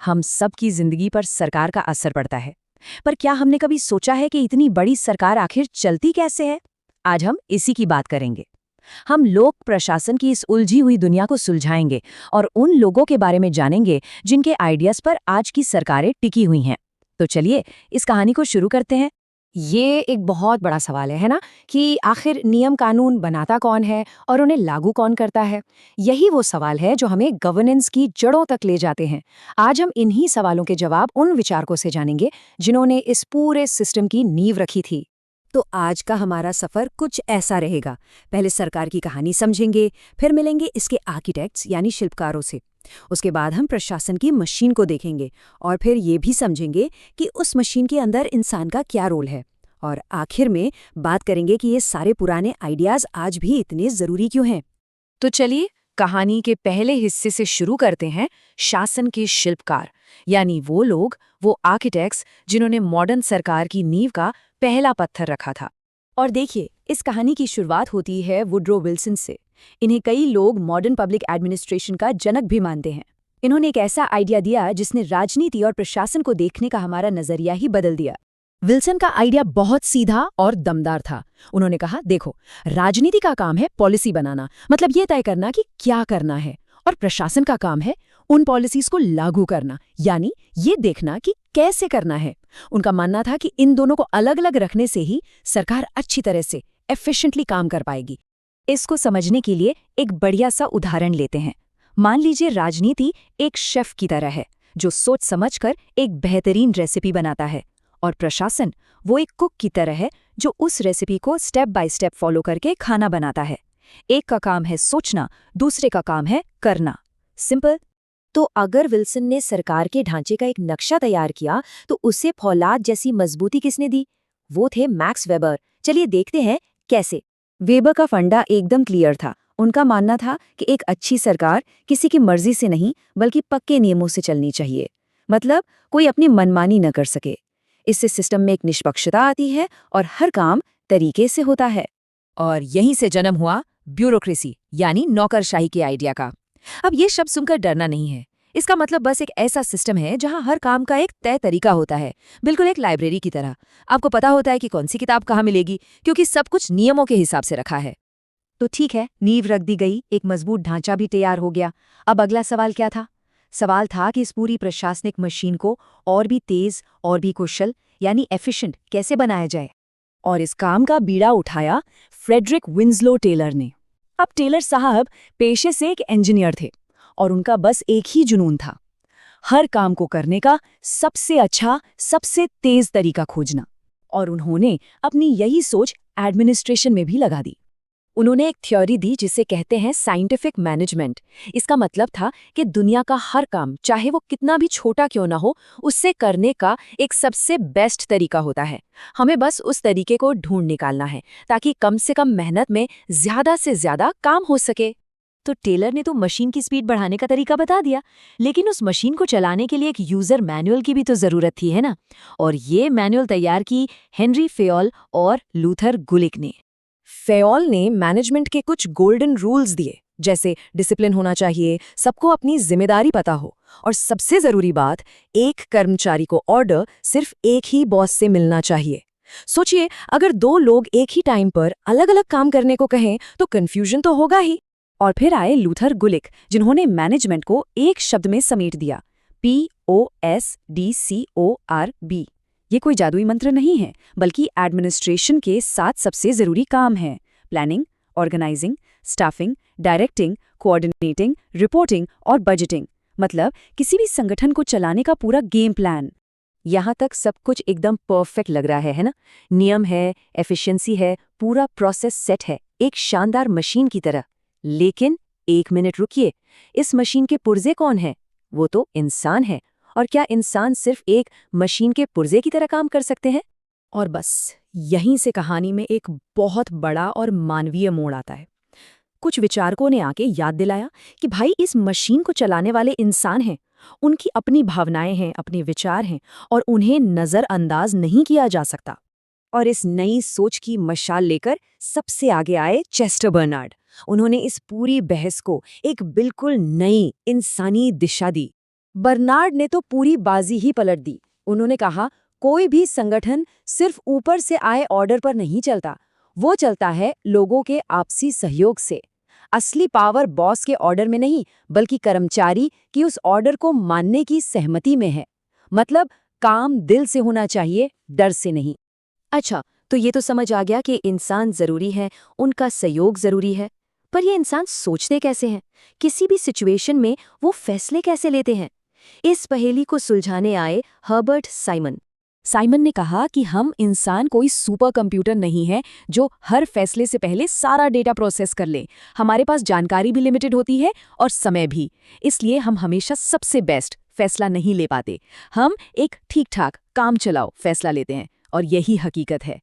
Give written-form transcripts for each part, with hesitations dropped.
हम सब की जिंदगी पर सरकार का असर पड़ता है। पर क्या हमने कभी सोचा है कि इतनी बड़ी सरकार आखिर चलती कैसे है? आज हम इसी की बात करेंगे। हम लोक प्रशासन की इस उलझी हुई दुनिया को सुलझाएंगे और उन लोगों के बारे में जानेंगे जिनके आइडियाज पर आज की सरकारें टिकी हुई हैं। तो चलिए इस कहानी को शुरू करते हैं। ये एक बहुत बड़ा सवाल है ना? कि आखिर नियम कानून बनाता कौन है और उन्हें लागू कौन करता है। यही वो सवाल है जो हमें गवर्नेंस की जड़ों तक ले जाते हैं। आज हम इन्हीं सवालों के जवाब उन विचारकों से जानेंगे जिन्होंने इस पूरे सिस्टम की नींव रखी थी। तो आज का हमारा सफर कुछ ऐसा रहेगा। पहले सरकार की कहानी समझेंगे, फिर मिलेंगे इसके आर्किटेक्ट्स यानी शिल्पकारों से। उसके बाद हम प्रशासन की मशीन को देखेंगे और फिर ये भी समझेंगे कि उस मशीन के अंदर इंसान का क्या रोल है। और आखिर में बात करेंगे कि ये सारे पुराने आइडियाज आज भी इतने जरूरी क्यों हैं। तो चलिए कहानी के पहले हिस्से से शुरू करते हैं। शासन के शिल्पकार यानी वो लोग, वो आर्किटेक्ट्स जिन्होंने मॉडर्न सरकार की नींव का पहला पत्थर रखा था। और देखिए, इस कहानी की शुरुआत होती है वुड्रो विल्सन से। इन्हें कई लोग मॉडर्न पब्लिक एडमिनिस्ट्रेशन का जनक भी मानते हैं। इन्होंने एक ऐसा आइडिया दिया जिसने राजनीति और प्रशासन को देखने का हमारा नजरिया ही बदल दिया। विल्सन का आइडिया बहुत सीधा और दमदार था। उन्होंने कहा, देखो, राजनीति का काम है पॉलिसी बनाना, मतलब ये तय करना कि क्या करना है, और प्रशासन का काम है उन पॉलिसीज को लागू करना, यानी ये देखना कि कैसे करना है। उनका मानना था कि इन दोनों को अलग अलग रखने से ही सरकार अच्छी तरह से एफिशिएंटली काम कर पाएगी। इसको समझने के लिए एक बढ़िया सा उदाहरण लेते हैं। मान लीजिए राजनीति एक शेफ की तरह है जो सोच समझकर एक बेहतरीन रेसिपी बनाता है, और प्रशासन वो एक कुक की तरह है जो उस रेसिपी को स्टेप बाय स्टेप फॉलो करके खाना बनाता है। एक का काम है सोचना, दूसरे का काम है करना। सिंपल। तो अगर विल्सन ने सरकार के ढांचे का एक नक्शा तैयार किया तो उसे फौलाद जैसी मजबूती किसने दी? वो थे मैक्स वेबर। चलिए देखते हैं कैसे। वेबर का फंडा एकदम क्लियर था। उनका मानना था कि एक अच्छी सरकार किसी की मर्जी से नहीं बल्कि पक्के नियमों से चलनी चाहिए। मतलब कोई अपनी मनमानी न कर सके। इससे सिस्टम में एक निष्पक्षता आती है और हर काम तरीके से होता है। और यहीं से जन्म हुआ ब्यूरोक्रेसी यानी नौकरशाही के आइडिया का। अब ये शब्द सुनकर डरना नहीं है। इसका मतलब बस एक ऐसा सिस्टम है जहां हर काम का एक तय तरीका होता है, बिल्कुल एक लाइब्रेरी की तरह। आपको पता होता है कि कौन सी किताब कहाँ मिलेगी, क्योंकि सब कुछ नियमों के हिसाब से रखा है। तो ठीक है, नींव रख दी गई, एक मजबूत ढांचा भी तैयार हो गया। अब अगला सवाल क्या था? सवाल था कि इस पूरी प्रशासनिक मशीन को और भी तेज और भी कुशल यानी एफिशिएंट कैसे बनाया जाए। और इस काम का बीड़ा उठाया फ्रेडरिक विंसलो टेलर ने। अब टेलर साहब पेशे से एक इंजीनियर थे और उनका बस एक ही जुनून था, हर काम को करने का सबसे अच्छा, सबसे तेज तरीका खोजना। और उन्होंने अपनी यही सोच एडमिनिस्ट्रेशन में भी लगा दी। उन्होंने एक थ्योरी दी जिसे कहते हैं साइंटिफिक मैनेजमेंट। इसका मतलब था कि दुनिया का हर काम, चाहे वो कितना भी छोटा क्यों ना हो, उससे करने का एक सबसे बेस्ट तरीका होता है। हमें बस उस तरीके को ढूंढ निकालना है ताकि कम से कम मेहनत में ज्यादा से ज्यादा काम हो सके। तो टेलर ने तो मशीन की स्पीड बढ़ाने का तरीका बता दिया, लेकिन उस मशीन को चलाने के लिए एक यूजर मैनुअल की भी तो जरूरत थी, है ना? और ये मैनुअल तैयार की हेनरी फेयोल और लूथर गुलिक ने। फेयोल ने मैनेजमेंट के कुछ गोल्डन रूल्स दिए, जैसे डिसिप्लिन होना चाहिए, सबको अपनी जिम्मेदारी पता हो, और सबसे जरूरी बात, एक कर्मचारी को ऑर्डर सिर्फ एक ही बॉस से मिलना चाहिए। सोचिए, अगर दो लोग एक ही टाइम पर अलग अलग काम करने को कहें तो कंफ्यूजन तो होगा ही। और फिर आए लूथर गुलिक, जिन्होंने मैनेजमेंट को एक शब्द में समेट दिया, POSDCORB। ये कोई जादुई मंत्र नहीं है, बल्कि एडमिनिस्ट्रेशन के 7 सबसे जरूरी काम हैं: planning, organising, staffing, directing, coordinating, reporting और बजटिंग। मतलब किसी भी संगठन को चलाने का पूरा गेम प्लान। यहाँ तक सब कुछ एकदम परफेक्ट लग रहा है ना? नियम है, एफिशिएंसी है, पूरा प्रोसेस सेट है, एक शानदार मशीन की तरह। लेकिन एक मिनट रुकिए, इस मशीन के पुर्जे कौन है? वो तो इंसान है। और क्या इंसान सिर्फ एक मशीन के पुर्जे की तरह काम कर सकते हैं? और बस यहीं से कहानी में एक बहुत बड़ा और मानवीय मोड़ आता है। कुछ विचारकों ने आके याद दिलाया कि भाई, इस मशीन को चलाने वाले इंसान हैं, उनकी अपनी भावनाएं हैं, अपने विचार हैं, और उन्हें नजरअंदाज नहीं किया जा सकता। और इस नई सोच की मशाल लेकर सबसे आगे आए चेस्टर बर्नार्ड। उन्होंने इस पूरी बहस को एक बिल्कुल नई इंसानी दिशा दी। बर्नार्ड ने तो पूरी बाजी ही पलट दी। उन्होंने कहा, कोई भी संगठन सिर्फ ऊपर से आए ऑर्डर पर नहीं चलता, वो चलता है लोगों के आपसी सहयोग से। असली पावर बॉस के ऑर्डर में नहीं, बल्कि कर्मचारी की उस ऑर्डर को मानने की सहमति में है। मतलब काम दिल से होना चाहिए, डर से नहीं। अच्छा, तो ये तो समझ आ गया कि इंसान जरूरी है, उनका सहयोग जरूरी है। पर ये इंसान सोचते कैसे हैं? किसी भी सिचुएशन में वो फैसले कैसे लेते हैं? इस पहेली को सुलझाने आए हर्बर्ट साइमन ने कहा कि हम इंसान कोई सुपर कंप्यूटर नहीं है जो हर फैसले से पहले सारा डेटा प्रोसेस कर ले। हमारे पास जानकारी भी लिमिटेड होती है और समय भी, इसलिए हम हमेशा सबसे बेस्ट फैसला नहीं ले पाते। हम एक ठीक-ठाक काम चलाओ फैसला लेते हैं, और यही हकीकत है।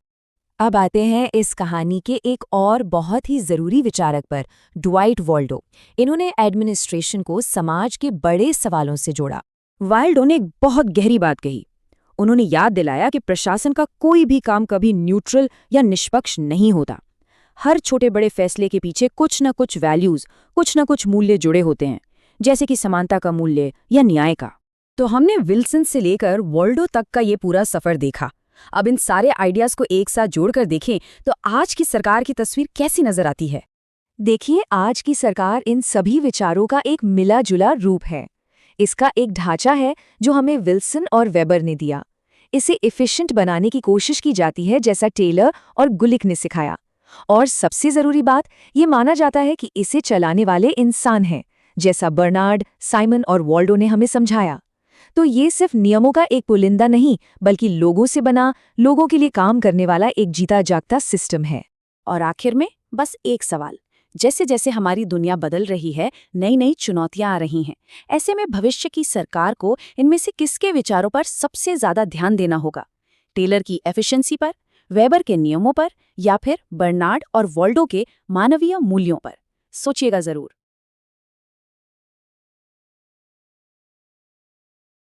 अब आते हैं इस कहानी के एक और बहुत ही जरूरी विचारक पर, ड्वाइट वॉल्डो। इन्होंने एडमिनिस्ट्रेशन को समाज के बड़े सवालों से जोड़ा। वाल्डो ने एक बहुत गहरी बात कही। उन्होंने याद दिलाया कि प्रशासन का कोई भी काम कभी न्यूट्रल या निष्पक्ष नहीं होता। हर छोटे बड़े फैसले के पीछे कुछ न कुछ वैल्यूज, कुछ न कुछ मूल्य जुड़े होते हैं, जैसे कि समानता का मूल्य या न्याय का। तो हमने विल्सन से लेकर वॉल्डो तक का ये पूरा सफर देखा। अब इन सारे आइडियाज को एक साथ जोड़कर देखें तो आज की सरकार की तस्वीर कैसी नजर आती है। देखिए, आज की सरकार इन सभी विचारों का एक मिला जुला रूप है। इसका एक ढांचा है जो हमें विल्सन और वेबर ने दिया। इसे एफिशिएंट बनाने की कोशिश की जाती है, जैसा टेलर और गुलिक ने सिखाया। और सबसे जरूरी बात, ये माना जाता है कि इसे चलाने वाले इंसान हैं, जैसा बर्नार्ड, साइमन और वॉल्डो ने हमें समझाया। तो ये सिर्फ नियमों का एक पुलिंदा नहीं, बल्कि लोगों से बना, लोगों के लिए काम करने वाला एक जीता जागता सिस्टम है। और आखिर में बस एक सवाल, जैसे जैसे हमारी दुनिया बदल रही है, नई नई चुनौतियां आ रही हैं। ऐसे में भविष्य की सरकार को इनमें से किसके विचारों पर सबसे ज्यादा ध्यान देना होगा? टेलर की एफिशिएंसी पर, वेबर के नियमों पर, या फिर बर्नार्ड और वॉल्डो के मानवीय मूल्यों पर? सोचिएगा जरूर।